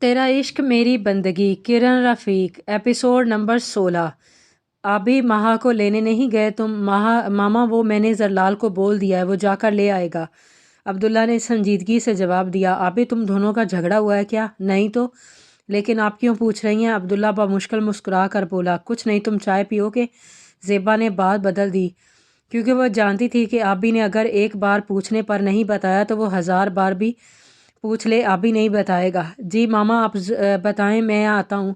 तेरा इश्क मेरी बंदगी, किरण रफ़ीक, एपिसोड नंबर 16। अभी महा को लेने नहीं गए तुम? मामा वो मैंने जरलाल को बोल दिया है, वो जाकर ले आएगा। अब्दुल्ला ने संजीदगी से जवाब दिया। अभी तुम दोनों का झगड़ा हुआ है क्या? नहीं तो। लेकिन आप क्यों पूछ रही हैं? अब्दुल्ला मुश्किल मुस्कुरा कर बोला। कुछ नहीं, तुम चाय पियोगे? ज़ेबा ने बात बदल दी, क्योंकि वह जानती थी कि आबी ने अगर एक बार पूछने पर नहीं बताया तो वो 1000 बार भी पूछ ले, आबी नहीं बताएगा। जी मामा, आप बताएं, मैं आता हूँ।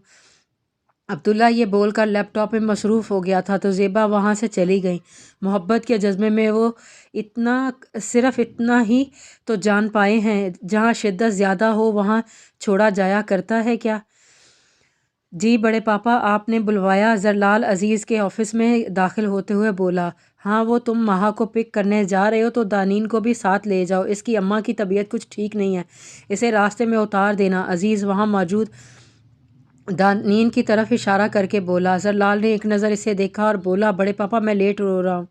अब्दुल्ला ये बोलकर लैपटॉप में मसरूफ़ हो गया था तो ज़ेबा वहाँ से चली गई। मोहब्बत के जज्बे में वो इतना, सिर्फ इतना ही तो जान पाए हैं, जहाँ शिद्दत ज़्यादा हो वहाँ छोड़ा जाया करता है क्या? जी बड़े पापा, आपने बुलवाया? जरलाल अजीज़ के ऑफिस में दाखिल होते हुए बोला। हाँ, वो तुम महा को पिक करने जा रहे हो तो दानीन को भी साथ ले जाओ, इसकी अम्मा की तबीयत कुछ ठीक नहीं है, इसे रास्ते में उतार देना। अजीज़ वहाँ मौजूद दानीन की तरफ इशारा करके बोला। जरलाल ने एक नज़र इसे देखा और बोला, बड़े पापा मैं लेट हो रहा हूँ,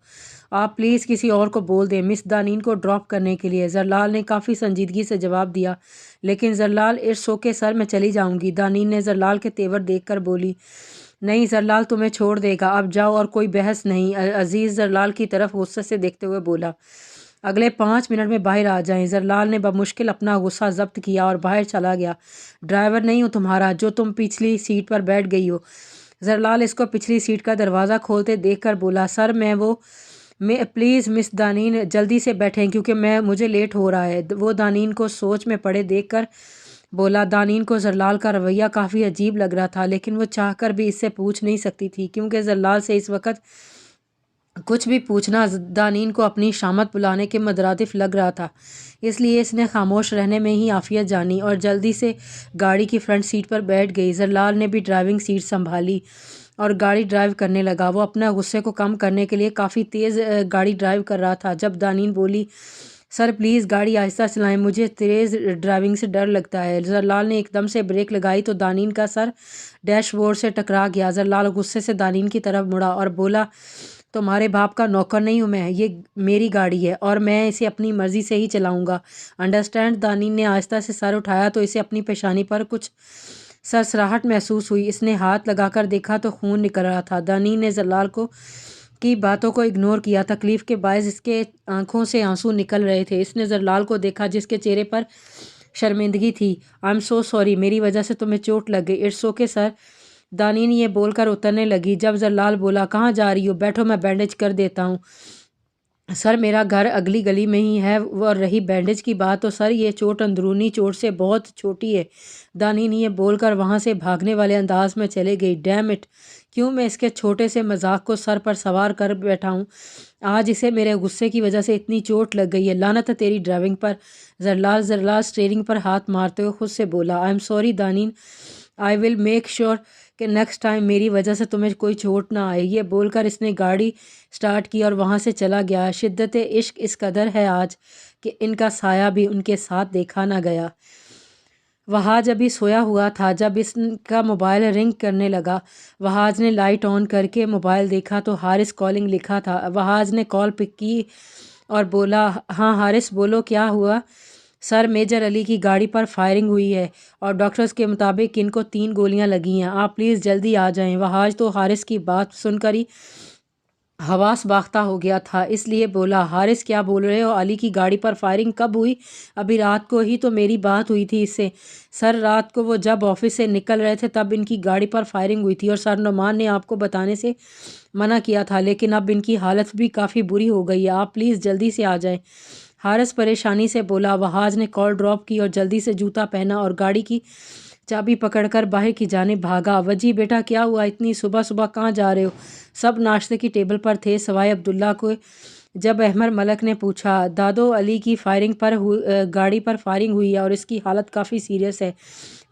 आप प्लीज़ किसी और को बोल दें मिस दानीन को ड्रॉप करने के लिए। जरलाल ने काफ़ी संजीदगी से जवाब दिया। लेकिन जरलाल, इट्स ओके सर, मैं चली जाऊँगी। दानीन ने जरलाल के तेवर देखकर बोली। नहीं, जरलाल तुम्हें छोड़ देगा, अब जाओ और कोई बहस नहीं। अजीज़ जरलाल की तरफ गुस्से से देखते हुए बोला। अगले 5 मिनट में बाहर आ जाएं। जरलाल ने बमुश्किल अपना गुस्सा जब्त किया और बाहर चला गया। ड्राइवर नहीं हूँ तुम्हारा जो तुम पिछली सीट पर बैठ गई हो। जरलाल इसको पिछली सीट का दरवाज़ा खोलते देखकर बोला। सर मैं प्लीज़ मिस दानीन जल्दी से बैठें, क्योंकि मुझे लेट हो रहा है। वो दानीन को सोच में पड़े देखकर बोला। दानीन को जरलाल का रवैया काफ़ी अजीब लग रहा था, लेकिन वो चाहकर भी इससे पूछ नहीं सकती थी, क्योंकि जरलाल से इस वक्त कुछ भी पूछना दानीन को अपनी शामत बुलाने के मदरातिफ लग रहा था। इसलिए इसने खामोश रहने में ही आफियत जानी और जल्दी से गाड़ी की फ्रंट सीट पर बैठ गई। जरलाल ने भी ड्राइविंग सीट संभाली और गाड़ी ड्राइव करने लगा। वो अपना गुस्से को कम करने के लिए काफ़ी तेज़ गाड़ी ड्राइव कर रहा था जब दानीन बोली, सर प्लीज़ गाड़ी आहिस्ता चलाएं, मुझे तेज़ ड्राइविंग से डर लगता है। जरलाल ने एकदम से ब्रेक लगाई तो दानीन का सर डैशबोर्ड से टकरा गया। जरलाल गुस्से से दानीन की तरफ मुड़ा और बोला, तुम्हारे बाप का नौकर नहीं हूँ मैं, ये मेरी गाड़ी है और मैं इसे अपनी मर्ज़ी से ही चलाऊँगा, अंडरस्टैंड। दानीन ने आहिस्ता से सर उठाया तो इसे अपनी पेशानी पर कुछ सरसराहट महसूस हुई। इसने हाथ लगाकर देखा तो खून निकल रहा था। दानीन ने जरलाल की बातों को इग्नोर किया। तकलीफ़ के बायस इसके आंखों से आंसू निकल रहे थे। इसने जरलाल को देखा जिसके चेहरे पर शर्मिंदगी थी। आई एम सो सॉरी, मेरी वजह से तुम्हें चोट लग गई। इट्स ओके सर, दानीन ये बोलकर उतरने लगी जब जरलाल बोला, कहाँ जा रही हो? बैठो, मैं बैंडेज कर देता हूँ। सर मेरा घर अगली गली में ही है। और रही बैंडेज की बात तो सर ये चोट अंदरूनी चोट से बहुत छोटी है। दानीन ये बोलकर वहाँ से भागने वाले अंदाज में चले गई। डैम इट, क्यों मैं इसके छोटे से मजाक को सर पर सवार कर बैठा हूँ? आज इसे मेरे गुस्से की वजह से इतनी चोट लग गई है। लानत है तेरी ड्राइविंग पर। जरलाल स्टीयरिंग पर हाथ मारते हुए खुद से बोला। I am sorry दानीन, I will make sure कि नेक्स्ट टाइम मेरी वजह से तुम्हें कोई चोट ना आए। ये बोलकर इसने गाड़ी स्टार्ट की और वहाँ से चला गया। शिद्दत इश्क इस कदर है आज कि इनका साया भी उनके साथ देखा ना गया। वहाज अभी सोया हुआ था जब इसका मोबाइल रिंग करने लगा। वहाज ने लाइट ऑन करके मोबाइल देखा तो हारिस कॉलिंग लिखा था। वहाज ने कॉल पिक की और बोला, हाँ हारिस बोलो, क्या हुआ? सर मेजर अली की गाड़ी पर फायरिंग हुई है और डॉक्टर्स के मुताबिक इनको 3 गोलियां लगी हैं, आप प्लीज़ जल्दी आ जाएं। वहाज तो हारिस की बात सुनकर ही हवास बाख्ता हो गया था, इसलिए बोला, हारिस क्या बोल रहे हो? अली की गाड़ी पर फायरिंग कब हुई? अभी रात को ही तो मेरी बात हुई थी इससे। सर रात को वो जब ऑफिस से निकल रहे थे तब इनकी गाड़ी पर फायरिंग हुई थी और सर नुमान ने आपको बताने से मना किया था, लेकिन अब इनकी हालत भी काफ़ी बुरी हो गई है, आप प्लीज़ जल्दी से आ जाएं। हारिस परेशानी से बोला। वहाज ने कॉल ड्रॉप की और जल्दी से जूता पहना और गाड़ी की चाबी पकड़कर बाहर की जानिब भागा। वजी बेटा क्या हुआ? इतनी सुबह सुबह कहाँ जा रहे हो? सब नाश्ते की टेबल पर थे सवाए अब्दुल्ला को। जब अहमद मलक ने पूछा, दादो अली की फायरिंग पर गाड़ी पर फायरिंग हुई है और इसकी हालत काफ़ी सीरियस है,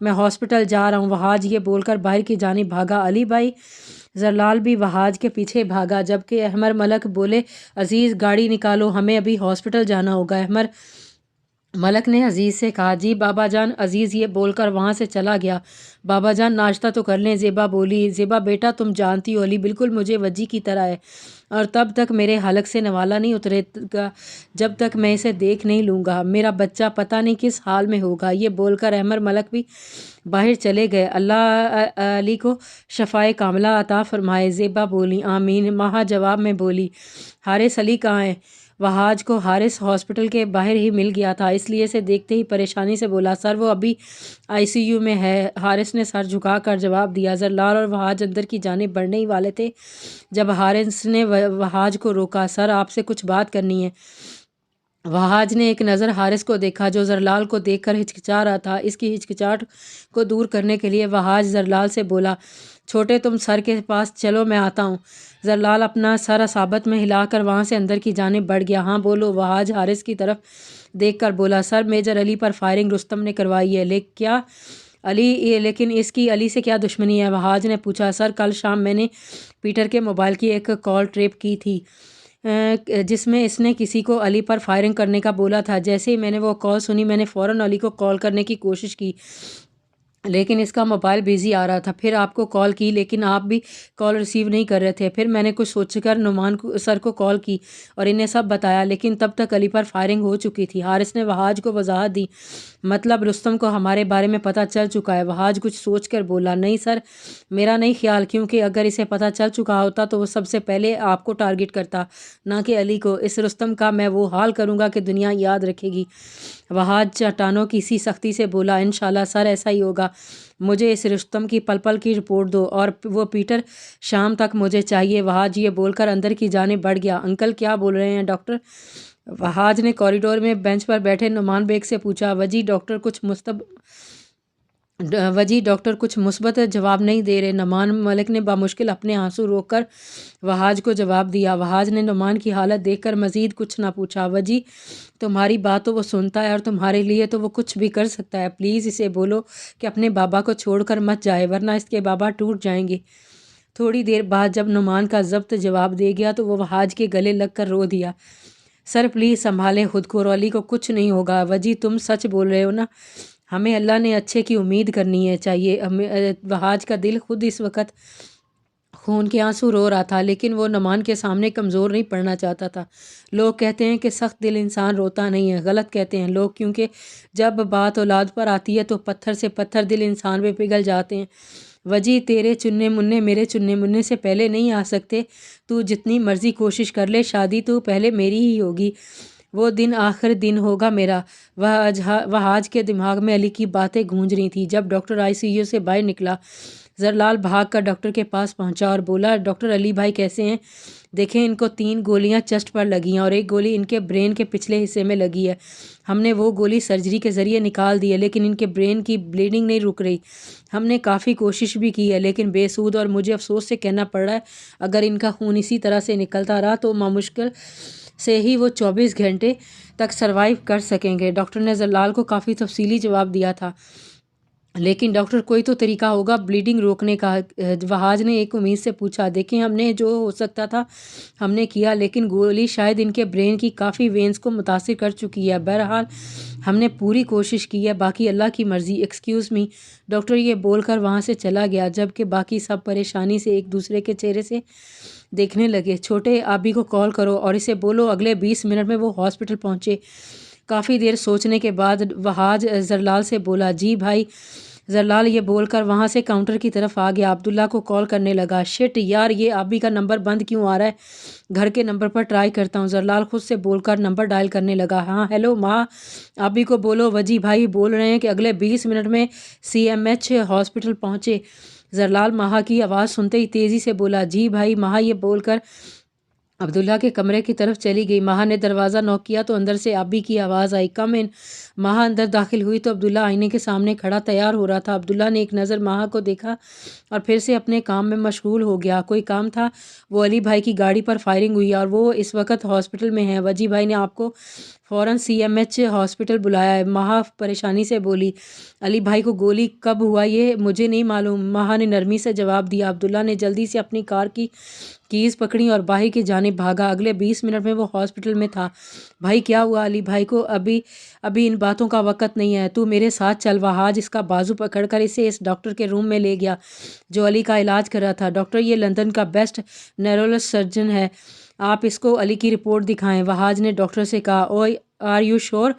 मैं हॉस्पिटल जा रहा हूँ। वहाज ये बोलकर बाहर की जानिब भागा। अली भाई? जरलाल भी वहाज के पीछे भागा जबकि अहमद मलक बोले, अजीज़ गाड़ी निकालो, हमें अभी हॉस्पिटल जाना होगा। अहमद मलक ने अजीज़ से कहा, जी बाबा जान। अजीज़ ये बोलकर वहाँ से चला गया। बाबा जान नाश्ता तो कर लें, ज़ेबा बोली। ज़ेबा बेटा तुम जानती हो अली बिल्कुल मुझे वजी की तरह है, اور تب تک میرے حلق سے نوالا نہیں اترے گا جب تک میں اسے دیکھ نہیں لوں گا۔ میرا بچہ پتہ نہیں کس حال میں ہوگا۔ یہ بول کر احمر ملک بھی باہر چلے گئے۔ اللہ علی کو شفائے کاملہ عطا فرمائے، زیبا بولی۔ آمین۔ ماہا جواب میں بولی، حارث علی کہاں ہے؟ وہاج کو حارث ہاسپٹل کے باہر ہی مل گیا تھا، اس لیے اسے دیکھتے ہی پریشانی سے بولا، سر وہ ابھی آئی سی یو میں ہے۔ حارث نے سر جھکا کر جواب دیا۔ زرلال اور وہاج اندر کی جانب بڑھنے ہی والے تھے جب حارث نے وہاج کو روکا۔ سر آپ سے کچھ بات کرنی ہے۔ وہاج نے ایک نظر حارث کو دیکھا جو زرلال کو دیکھ کر ہچکچا رہا تھا۔ اس کی ہچکچاہٹ کو دور کرنے کے لیے وہاج زرلال سے بولا، چھوٹے تم سر کے پاس چلو، میں آتا ہوں۔ زرلال اپنا سر اصابت میں ہلا کر وہاں سے اندر کی جانب بڑھ گیا۔ ہاں بولو۔ وہاج حارث کی طرف دیکھ کر بولا، سر میجر علی پر فائرنگ رستم نے کروائی ہے۔ لیکن اس کی علی سے کیا دشمنی ہے؟ وہاج نے پوچھا۔ سر کل شام میں نے پیٹر کے موبائل کی ایک کال ٹریپ کی تھی جس میں اس نے کسی کو علی پر فائرنگ کرنے کا بولا تھا۔ جیسے ہی میں نے وہ کال سنی میں نے فوراً علی کو کال کرنے کی کوشش کی لیکن اس کا موبائل بیزی آ رہا تھا۔ پھر آپ کو کال کی لیکن آپ بھی کال ریسیو نہیں کر رہے تھے۔ پھر میں نے کچھ سوچ کر نعمان سر کو کال کی اور انہیں سب بتایا لیکن تب تک علی پر فائرنگ ہو چکی تھی۔ حارث نے وہاج کو وضاحت دی، مطلب رستم کو ہمارے بارے میں پتہ چل چکا ہے؟ وہاج کچھ سوچ کر بولا، نہیں سر، میرا نہیں خیال، کیونکہ اگر اسے پتہ چل چکا ہوتا تو وہ سب سے پہلے آپ کو ٹارگٹ کرتا، نہ کہ علی کو۔ اس رستم کا میں وہ حال کروں گا کہ دنیا یاد رکھے گی۔ وہاج چٹانوں کی سی سختی سے بولا، انشاءاللہ سر ایسا ہی ہوگا۔ مجھے اس رستم کی پل پل کی رپورٹ دو اور وہ پیٹر شام تک مجھے چاہیے۔ وہاج یہ بول کر اندر کی جانب بڑھ گیا۔ انکل کیا بول رہے ہیں ڈاکٹر؟ وہاج نے کوریڈور میں بینچ پر بیٹھے نعمان بیگ سے پوچھا۔ وجی ڈاکٹر کچھ مثبت جواب نہیں دے رہے۔ نعمان ملک نے بامشکل اپنے آنسو روک کر وہاج کو جواب دیا۔ وہاج نے نعمان کی حالت دیکھ کر مزید کچھ نہ پوچھا۔ وجی تمہاری بات تو وہ سنتا ہے اور تمہارے لیے تو وہ کچھ بھی کر سکتا ہے، پلیز اسے بولو کہ اپنے بابا کو چھوڑ کر مت جائے ورنہ اس کے بابا ٹوٹ جائیں گے۔ تھوڑی دیر بعد جب نعمان کا ضبط جواب دے گیا تو وہ وہاج کے گلے لگ کر رو دیا، سر پلیز سنبھالیں خود کو، علی کو کچھ نہیں ہوگا۔ وجی تم سچ بول رہے ہو نا؟ ہمیں اللہ نے اچھے کی امید کرنی ہے چاہیے۔ وہاج کا دل خود اس وقت خون کے آنسو رو رہا تھا لیکن وہ نعمان کے سامنے کمزور نہیں پڑنا چاہتا تھا۔ لوگ کہتے ہیں کہ سخت دل انسان روتا نہیں ہے، غلط کہتے ہیں لوگ، کیونکہ جب بات اولاد پر آتی ہے تو پتھر سے پتھر دل انسان پہ پگھل جاتے ہیں۔ وجی تیرے چننے مننے میرے چننے مننے سے پہلے نہیں آ سکتے، تو جتنی مرضی کوشش کر لے، شادی تو پہلے میری ہی ہوگی، وہ دن آخر دن ہوگا میرا۔ وہاج کے دماغ میں علی کی باتیں گونج رہی تھیں۔ جب ڈاکٹر آئی سی یو سے باہر نکلا، زرلال بھاگ کر ڈاکٹر کے پاس پہنچا اور بولا، ڈاکٹر علی بھائی کیسے ہیں؟ دیکھیں ان کو 3 گولیاں چسٹ پر لگی ہیں اور ایک گولی ان کے برین کے پچھلے حصے میں لگی ہے۔ ہم نے وہ گولی سرجری کے ذریعے نکال دی ہے لیکن ان کے برین کی بلیڈنگ نہیں رک رہی۔ ہم نے کافی کوشش بھی کی ہے لیکن بے سود، اور مجھے افسوس سے کہنا پڑ رہا ہے اگر ان کا خون اسی طرح سے نکلتا رہا تو مشکل سے ہی وہ 24 گھنٹے تک سروائیو کر سکیں گے۔ ڈاکٹر نے زرلال کو کافی تفصیلی جواب دیا تھا، لیکن ڈاکٹر کوئی تو طریقہ ہوگا بلیڈنگ روکنے کا؟ وہاج نے ایک امید سے پوچھا۔ دیکھیں ہم نے جو ہو سکتا تھا ہم نے کیا لیکن گولی شاید ان کے برین کی کافی وینز کو متاثر کر چکی ہے۔ بہرحال ہم نے پوری کوشش کی ہے، باقی اللہ کی مرضی۔ Excuse me. ڈاکٹر یہ بول کر وہاں سے چلا گیا جبکہ باقی سب پریشانی سے ایک دوسرے کے چہرے سے دیکھنے لگے۔ چھوٹے آبی کو کال کرو اور اسے بولو اگلے 20 منٹ میں وہ ہاسپٹل پہنچے۔ کافی دیر سوچنے کے بعد وہاج زرلال سے بولا، جی بھائی۔ زرلال یہ بول کر وہاں سے کاؤنٹر کی طرف آ گیا۔ عبداللہ کو کال کرنے لگا، شٹ یار یہ آبی کا نمبر بند کیوں آ رہا ہے؟ گھر کے نمبر پر ٹرائی کرتا ہوں۔ زرلال خود سے بول کر نمبر ڈائل کرنے لگا۔ ہاں ہیلو ماں، آبی کو بولو وجی بھائی بول رہے ہیں کہ اگلے 20 منٹ میں CMH ہاسپٹل پہنچے۔ زرلال ماہا کی آواز سنتے ہی تیزی سے بولا، جی بھائی۔ ماہا یہ بول کر عبداللہ کے کمرے کی طرف چلی گئی۔ ماہا نے دروازہ نوک کیا تو اندر سے آبی کی آواز آئی، کم ان۔ ماہا اندر داخل ہوئی تو عبداللہ آئینے کے سامنے کھڑا تیار ہو رہا تھا۔ عبداللہ نے ایک نظر ماہا کو دیکھا اور پھر سے اپنے کام میں مشغول ہو گیا۔ کوئی کام تھا؟ وہ علی بھائی کی گاڑی پر فائرنگ ہوئی اور وہ اس وقت ہاسپٹل میں ہیں۔ وجی بھائی نے آپ کو فوراً CMH ہاسپٹل بلایا ہے، ماہا پریشانی سے بولی۔ علی بھائی کو گولی کب ہوا یہ مجھے نہیں معلوم، ماہا نے نرمی سے جواب دیا۔ عبداللہ نے جلدی سے اپنی کار کی कीज़ पकड़ी और बाहर की जानिब भागा। अगले 20 मिनट में वो हॉस्पिटल में था। भाई क्या हुआ? अली भाई को अभी अभी इन बातों का वक़्त नहीं है, तू मेरे साथ चल। वहाज इसका बाजू पकड़कर इसे इस डॉक्टर के रूम में ले गया जो अली का इलाज कर रहा था। डॉक्टर ये लंदन का बेस्ट न्यूरोलॉजिस्ट सर्जन है, आप इसको अली की रिपोर्ट दिखाएं, वहाज ने डॉक्टर से कहा। Oh are you sure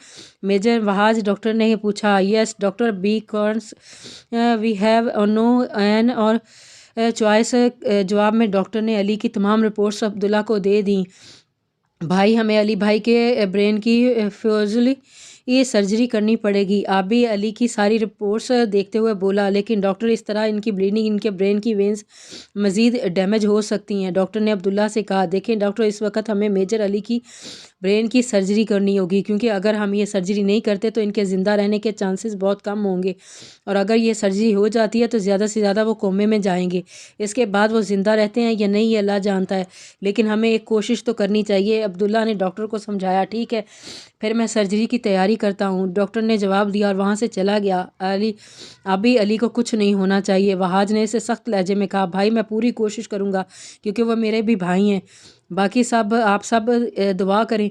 major? Wahaj doctor ने पूछा। Yes doctor, because we have no another choice. जवाब में डॉक्टर ने अली की तमाम रिपोर्ट्स अब्दुल्ला को दे दी। भाई हमें अली भाई के ब्रेन की फ्यूजली ये सर्जरी करनी पड़ेगी। आबी अली की सारी रिपोर्ट्स देखते हुए बोला। लेकिन डॉक्टर इस तरह इनकी ब्लीडिंग, इनके ब्रेन की वेंस मज़ीद डैमेज हो सकती हैं। डॉक्टर ने अब्दुल्ला से कहा, देखें डॉक्टर, इस वक्त हमें मेजर अली की ब्रेन की सर्जरी करनी होगी, क्योंकि अगर हम ये सर्जरी नहीं करते तो इनके ज़िंदा रहने के चांसेस बहुत कम होंगे, और अगर ये सर्जरी हो जाती है तो ज़्यादा से ज़्यादा वो कोमे में जाएंगे। इसके बाद वो ज़िंदा रहते हैं या नहीं ये अल्लाह जानता है, लेकिन हमें एक कोशिश तो करनी चाहिए। अब्दुल्ला ने डॉक्टर को समझाया। ठीक है, फिर मैं सर्जरी की तैयारी करता हूँ, डॉक्टर ने जवाब दिया और वहाँ से चला गया। अभी अली को कुछ नहीं होना चाहिए, वहाज ने इसे सख्त लहजे में कहा। भाई मैं पूरी कोशिश करूँगा, क्योंकि वो मेरे भी भाई हैं, बाकी सब आप सब दुआ करें।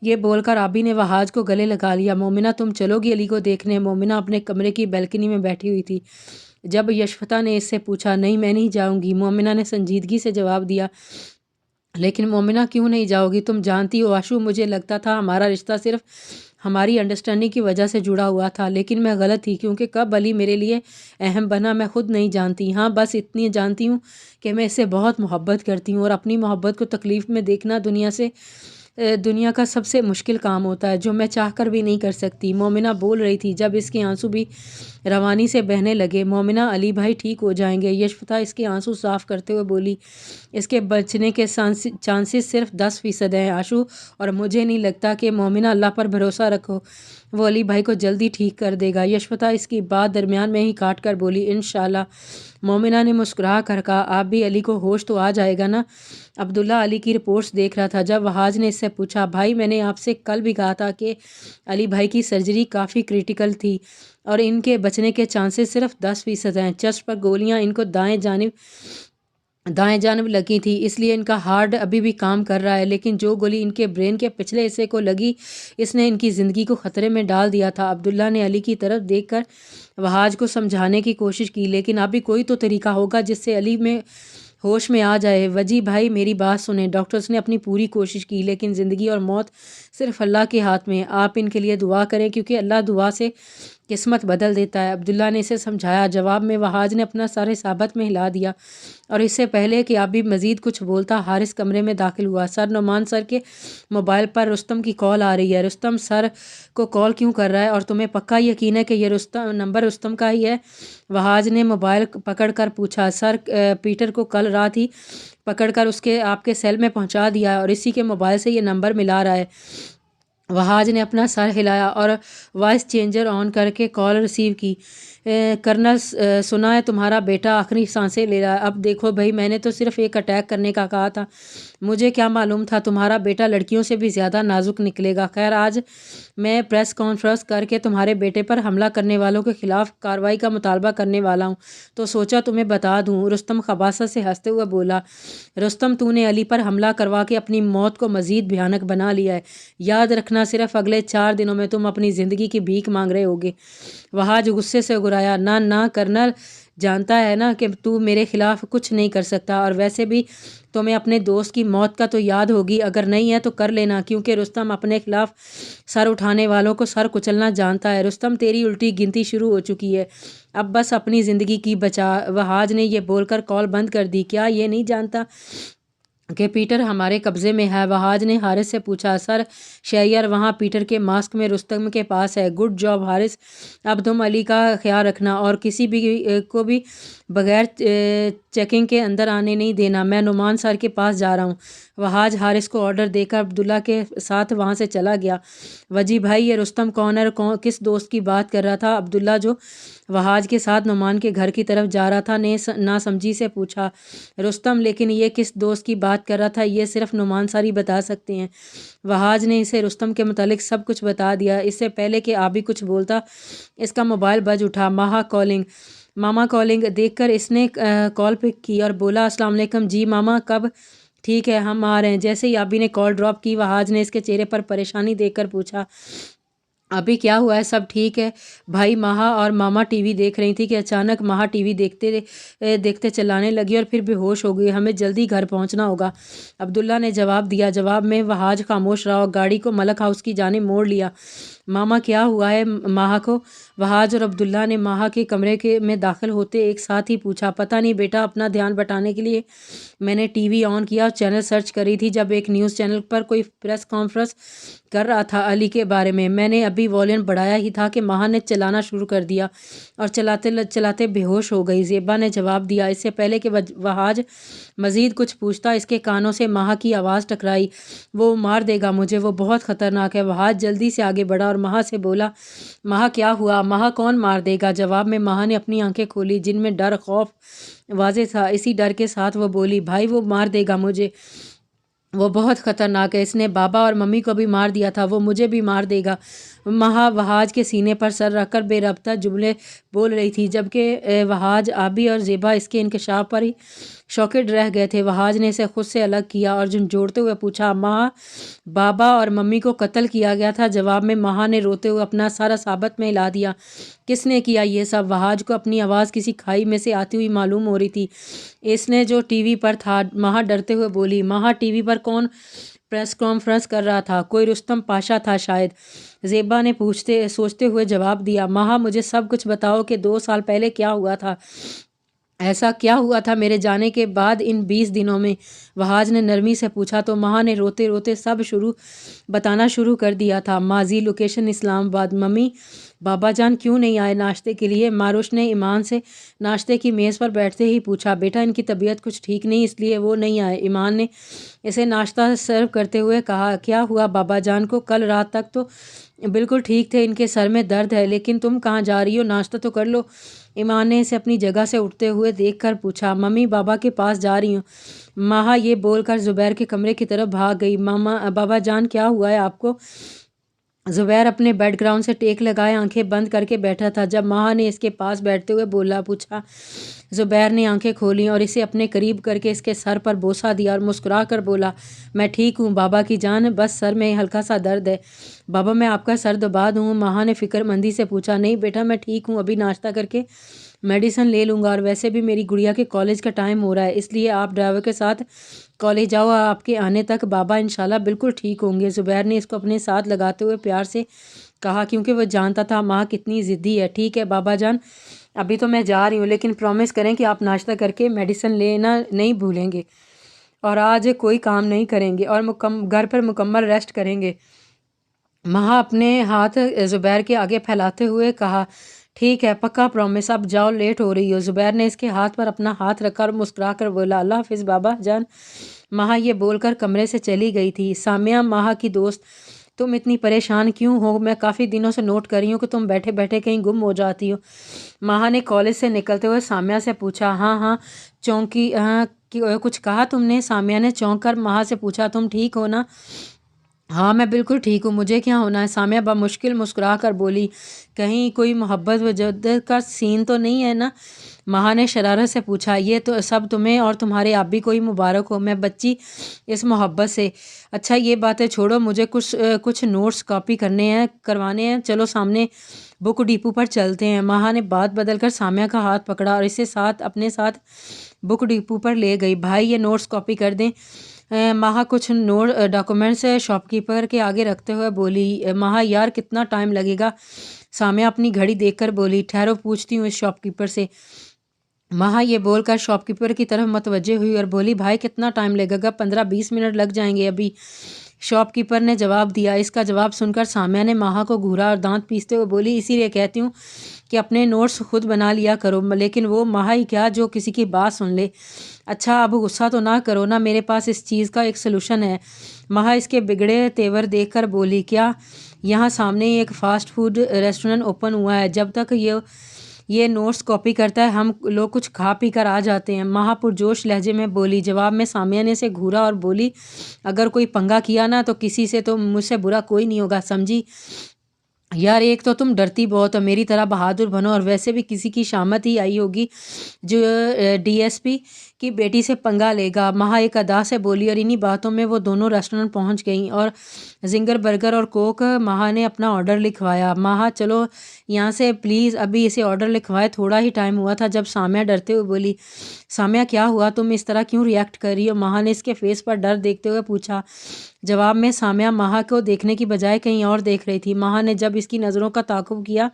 ये बोलकर आबी ने वहाज को गले लगा लिया। मोमिना तुम चलोगी अली को देखने? मोमिना अपने कमरे की बैल्कनी में बैठी हुई थी जब यशफता ने इससे पूछा। नहीं मैं नहीं जाऊंगी, मोमिना ने संजीदगी से जवाब दिया। लेकिन मोमिना क्यों नहीं जाओगी? तुम जानती हो आशू, मुझे लगता था हमारा रिश्ता सिर्फ हमारी अंडरस्टैंडिंग की वजह से जुड़ा हुआ था, लेकिन मैं गलत थी, क्योंकि कब अली मेरे लिए अहम बना मैं खुद नहीं जानती। हाँ बस इतनी जानती हूँ कि मैं इससे बहुत मोहब्बत करती हूँ, और अपनी मोहब्बत को तकलीफ़ में देखना दुनिया का सबसे मुश्किल काम होता है, जो मैं चाहकर भी नहीं कर सकती। मोमिना बोल रही थी जब इसके आंसू भी रवानी से बहने लगे। मोमिना अली भाई ठीक हो जाएंगे, यशफता इसके आंसू साफ करते हुए बोली। इसके बचने के चांसेस सिर्फ 10% हैं आशू, और मुझे नहीं लगता कि मोमिना, अल्लाह पर भरोसा रखो, वो अली भाई को जल्दी ठीक कर देगा। यशफता इसकी बात दरमियान में ही काट कर बोली, इंशाल्लाह। मोमिना ने मुस्कुरा कर कहा, आप भी अली को होश तो आ जाएगा ना? अब्दुल्ला अली की रिपोर्ट्स देख रहा था जब वहाज ने इससे पूछा। भाई मैंने आपसे कल भी कहा था कि अली भाई की सर्जरी काफ़ी क्रिटिकल थी और इनके बचने के चांसेस सिर्फ 10% हैं। चेस्ट पर गोलियां इनको दाएं जानब लगी थी, इसलिए इनका हार्ट अभी भी काम कर रहा है, लेकिन जो गोली इनके ब्रेन के पिछले हिस्से को लगी इसने इनकी ज़िंदगी को ख़तरे में डाल दिया था। अब्दुल्ला ने अली की तरफ देखकर वहाज को समझाने की कोशिश की, लेकिन अभी कोई तो तरीका होगा जिससे अली में होश में आ जाए। वजी भाई मेरी बात सुने, डॉक्टर्स ने अपनी पूरी कोशिश की, लेकिन ज़िंदगी और मौत सिर्फ अल्लाह के हाथ में। आप इनके लिए दुआ करें, क्योंकि अल्लाह दुआ से किस्मत बदल देता है। अब्दुल्ला ने इसे समझाया। जवाब में वहाज ने अपना सर साबत में हिला दिया, और इससे पहले कि आप भी मज़ीद कुछ बोलता हारिस कमरे में दाखिल हुआ। सर नुमान सर के मोबाइल पर रुस्तम की कॉल आ रही है। रुस्तम सर को कॉल क्यों कर रहा है, और तुम्हें पक्का यकीन है कि ये नंबर रुस्तम का ही है? वहाज ने मोबाइल पकड़ कर पूछा। सर पीटर को कल रात ही पकड़कर उसके आपके सेल में पहुंचा दिया है, और इसी के मोबाइल से ये नंबर मिला रहा है। वहाज ने अपना सर हिलाया और वॉइस चेंजर ऑन करके कॉल रिसीव की। कर्नल, सुना है तुम्हारा बेटा आखिरी सांसें ले रहा है। अब देखो भाई, मैंने तो सिर्फ एक अटैक करने का कहा था, मुझे क्या मालूम था तुम्हारा बेटा लड़कियों से भी ज़्यादा नाजुक निकलेगा। खैर आज मैं प्रेस कॉन्फ्रेंस करके तुम्हारे बेटे पर हमला करने वालों के खिलाफ कार्रवाई का मुतालबा करने वाला हूँ, तो सोचा तुम्हें बता दूँ। रुस्तम खबासा से हंसते हुए बोला। रुस्तम, तूने अली पर हमला करवा के अपनी मौत को मज़ीद भयानक बना लिया है। याद रखना, सिर्फ अगले 4 दिनों में तुम अपनी ज़िंदगी की भीख मांग रहे होगे। वहाज गुस्से से गुराया। ना ना कर्नल, जानता है ना कि तू मेरे खिलाफ कुछ नहीं कर सकता, और वैसे भी तुम्हें अपने दोस्त की मौत का तो याद होगी, अगर नहीं है तो कर लेना, क्योंकि रुस्तम अपने खिलाफ सर उठाने वालों को सर कुचलना जानता है। रुस्तम, तेरी उल्टी गिनती शुरू हो चुकी है, अब बस अपनी ज़िंदगी की बचा। वहाज ने यह बोलकर कॉल बंद कर दी। क्या ये नहीं जानता कि पीटर हमारे कब्ज़े में है? वहाज ने हारिस से पूछा। सर शहरियार वहाँ पीटर के मास्क में रुस्तम के पास है। गुड जॉब हारिस, अब तुम अली का ख्याल रखना और किसी भी को भी बगैर चेकिंग के अंदर आने नहीं देना। मैं नुमान सर के पास जा रहा हूँ। वहाज हारिस को ऑर्डर देकर अब्दुल्ला के साथ वहाँ से चला गया। वजी भाई, ये रुस्तम कौन है और किस दोस्त की बात कर रहा था? अब्दुल्ला जो वहाज के साथ नुमान के घर की तरफ जा रहा था ने ना समझी से पूछा। रुस्तम, लेकिन ये किस दोस्त की बात कर रहा था ये सिर्फ नुमान सर ही बता सकते हैं। वहाज ने इसे रुस्तम के मुतालिक सब कुछ बता दिया। इससे पहले कि आप भी कुछ बोलता इसका मोबाइल बज उठा। माहा कॉलिंग। मामा कॉलिंग देखकर इसने कॉल पिक की और बोला अस्सलाम वालेकुम। जी मामा, कब? ठीक है, हम आ रहे हैं। जैसे ही आबी ने कॉल ड्रॉप की, वहाज ने इसके चेहरे पर परेशानी देखकर पूछा, अभी क्या हुआ है? सब ठीक है भाई? महा और मामा टीवी देख रही थी कि अचानक महा टीवी देखते देखते चिल्लाने लगी और फिर बेहोश हो गई। हमें जल्दी घर पहुंचना होगा, अब्दुल्ला ने जवाब दिया। जवाब में वहाज खामोश रहा और गाड़ी को मलक हाउस की जानिब मोड़ लिया। मामा, क्या हुआ है माहा को? वहाज और अब्दुल्ला ने माहा के कमरे में दाखिल होते एक साथ ही पूछा। पता नहीं बेटा, अपना ध्यान बटाने के लिए मैंने टीवी ऑन किया और चैनल सर्च करी थी। जब एक न्यूज़ चैनल पर कोई प्रेस कॉन्फ्रेंस कर रहा था अली के बारे में, मैंने अभी वॉल्यूम बढ़ाया ही था कि माहा ने चलाना शुरू कर दिया और चलाते चलाते बेहोश हो गई। ज़ेबा ने जवाब दिया। इससे पहले कि वहाज मज़ीद कुछ पूछता, इसके कानों से माहा की आवाज़ टकराई। वो मार देगा मुझे, वो बहुत ख़तरनाक है। वहाज जल्दी से आगे बढ़ा और माहा से बोला, माहा क्या हुआ? माहा, कौन मार देगा? जवाब में माहा ने अपनी आंखें खोली जिनमें डर खौफ वाज़े था। इसी डर के साथ वो बोली, भाई वो मार देगा मुझे, वो बहुत ख़तरनाक है। इसने बाबा और मम्मी को भी मार दिया था, वो मुझे भी मार देगा। महा वहाज के सीने पर सर रखकर बेरब्ता जुमले बोल रही थी, जबकि वहाज, आबी और ज़ेबा इसके इंकशाफ पर ही शॉकेड रह गए थे। वहाज ने इसे खुद से अलग किया और जोड़ते हुए पूछा, महा, बाबा और मम्मी को कत्ल किया गया था? जवाब में महा ने रोते हुए अपना सारा साबत में हिला दिया। किसने किया ये सब? वहाज को अपनी आवाज़ किसी खाई में से आती हुई मालूम हो रही थी। इसने जो टीवी पर था। महा डरते हुए बोली। महा, टीवी पर कौन प्रेस कॉन्फ्रेंस कर रहा था? कोई रुस्तम पाशा था शायद, ज़ेबा ने सोचते हुए जवाब दिया। महा, मुझे सब कुछ बताओ कि 2 साल पहले क्या हुआ था? ऐसा क्या हुआ था मेरे जाने के बाद इन 20 दिनों में? वहाज ने नरमी से पूछा तो महा ने रोते रोते सब बताना शुरू कर दिया था। माजी, लोकेशन इस्लामाबाद। मम्मी, बाबा जान क्यों नहीं आए नाश्ते के लिए? मारुश ने ईमान से नाश्ते की मेज़ पर बैठते ही पूछा। बेटा, इनकी तबीयत कुछ ठीक नहीं, इसलिए वो नहीं आए। ईमान ने इसे नाश्ता सर्व करते हुए कहा। क्या हुआ बाबा जान को? कल रात तक तो बिल्कुल ठीक थे, इनके सर में दर्द है। लेकिन तुम कहाँ जा रही हो? नाश्ता तो कर लो। ईमान ने इसे अपनी जगह से उठते हुए देखकर पूछा। मम्मी, बाबा के पास जा रही हूँ। महा ये बोलकर ज़ुबैर के कमरे की तरफ भाग गई। मामा, बाबा जान क्या हुआ है आपको? ज़ुबैर अपने बेड ग्राउंड से टेक लगाए आंखें बंद करके बैठा था जब महा ने इसके पास बैठते हुए पूछा। ज़ुबैर ने आंखें खोली और इसे अपने करीब करके इसके सर पर बोसा दिया और मुस्कुरा कर बोला, मैं ठीक हूँ बाबा की जान, बस सर में हल्का सा दर्द है। बाबा, मैं आपका सर दबा दूँ? महा ने फ़िक्रमंदी से पूछा। नहीं बेटा, मैं ठीक हूँ, अभी नाश्ता करके मेडिसिन ले लूँगा और वैसे भी मेरी गुड़िया के कॉलेज का टाइम हो रहा है, इसलिए आप ड्राइवर के साथ कॉलेज जाओ। आपके आने तक बाबा इंशाल्लाह बिल्कुल ठीक होंगे। ज़ुबैर ने इसको अपने साथ लगाते हुए प्यार से कहा, क्योंकि वह जानता था माँ कितनी ज़िद्दी है। ठीक है बाबा जान, अभी तो मैं जा रही हूँ, लेकिन प्रॉमिस करें कि आप नाश्ता करके मेडिसिन लेना नहीं भूलेंगे और आज कोई काम नहीं करेंगे और घर पर मुकम्मल रेस्ट करेंगे। महा अपने हाथ ज़ुबैर के आगे फैलाते हुए कहा, ठीक है पक्का प्रॉमिस, अब जाओ, लेट हो रही हो। ज़ुबैर ने इसके हाथ पर अपना हाथ रखा और मुस्कुरा कर बोला, अल्लाह हाफिज़ बाबा जान। महा ये बोलकर कमरे से चली गई थी। सामिया, महा की दोस्त, तुम इतनी परेशान क्यों हो? मैं काफ़ी दिनों से नोट कर रही हूँ कि तुम बैठे बैठे कहीं गुम हो जाती हो। महा ने कॉलेज से निकलते हुए सामिया से पूछा। हाँ, चौंकी, हाँ, कुछ कहा तुमने? सामिया ने चौंक कर महा से पूछा। तुम ठीक हो ना? हाँ, मैं बिल्कुल ठीक हूँ, मुझे क्या होना है? सामिया बमुश्किल मुस्कुरा कर बोली। कहीं कोई मोहब्बत व जद्दत का सीन तो नहीं है ना? महा ने शरारत से पूछा। ये तो सब तुम्हें और तुम्हारे आबी को ही मुबारक हो, मैं बच्ची इस मोहब्बत से। अच्छा ये बातें छोड़ो, मुझे कुछ नोट्स कॉपी करवाने हैं। चलो सामने बुक डिपो पर चलते हैं। महा ने बात बदलकर सामिया का हाथ पकड़ा और इसे अपने साथ बुक डिपो पर ले गई। भाई ये नोट्स कॉपी कर दें। महा कुछ डॉक्यूमेंट्स शॉपकीपर के आगे रखते हुए बोली। महा, यार कितना टाइम लगेगा? सामिया अपनी घड़ी देखकर बोली। ठहरो, पूछती हूँ इस शॉपकीपर से। महा ये बोलकर शॉपकीपर की तरफ मतवज्जे हुई और बोली, भाई कितना टाइम लगेगा? 15-20 मिनट लग जाएंगे अभी, शॉपकीपर ने जवाब दिया। इसका जवाब सुनकर सामिया ने महा को घूरा और दांत पीसते हुए बोली, इसीलिए कहती हूँ कि अपने नोट्स खुद बना लिया करो। लेकिन वो महा ही क्या जो किसी की बात सुन ले। अच्छा अब गुस्सा तो ना करो ना, मेरे पास इस चीज़ का एक सलूशन है। महा इसके बिगड़े तेवर देखकर बोली, क्या? यहाँ सामने ही एक फ़ास्ट फूड रेस्टोरेंट ओपन हुआ है, जब तक ये नोट्स कॉपी करता है हम लोग कुछ खा पी कर आ जाते हैं। महा पुरजोश लहजे में बोली। जवाब में सामिया ने से घूरा और बोली, अगर कोई पंगा किया ना तो किसी से, तो मुझसे बुरा कोई नहीं होगा, समझी? یار ایک تو تم ڈرتی بہت ہو، میری طرح بہادر بنو، اور ویسے بھی کسی کی شامت ہی آئی ہوگی جو ڈی ایس پی کی بیٹی سے پنگا لے گا، مہا ایک ادا سے بولی، اور انہی باتوں میں وہ دونوں ریسٹورنٹ پہنچ گئیں اور زنگر برگر اور کوک مہا نے اپنا آرڈر لکھوایا۔ مہا چلو یہاں سے پلیز، ابھی اسے آرڈر لکھوائے تھوڑا ہی ٹائم ہوا تھا جب سامیہ ڈرتے ہوئے بولی، سامیہ کیا ہوا، تم اس طرح کیوں ریئیکٹ کر رہی ہو؟ مہا نے اس کے فیس پر ڈر دیکھتے ہوئے پوچھا۔ جواب میں سامیہ مہا کو دیکھنے کی بجائے کہیں اور دیکھ رہی تھی۔ مہا نے جب اس کی نظروں کا تعاقب کیا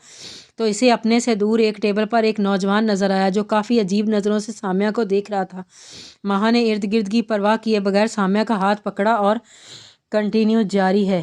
تو اسے اپنے سے دور ایک ٹیبل پر ایک نوجوان نظر آیا جو کافی عجیب نظروں سے سامیہ کو دیکھ رہا تھا۔ مہا نے ارد گرد کی پرواہ کیے بغیر سامیہ کا ہاتھ پکڑا اور کنٹینیو جاری ہے۔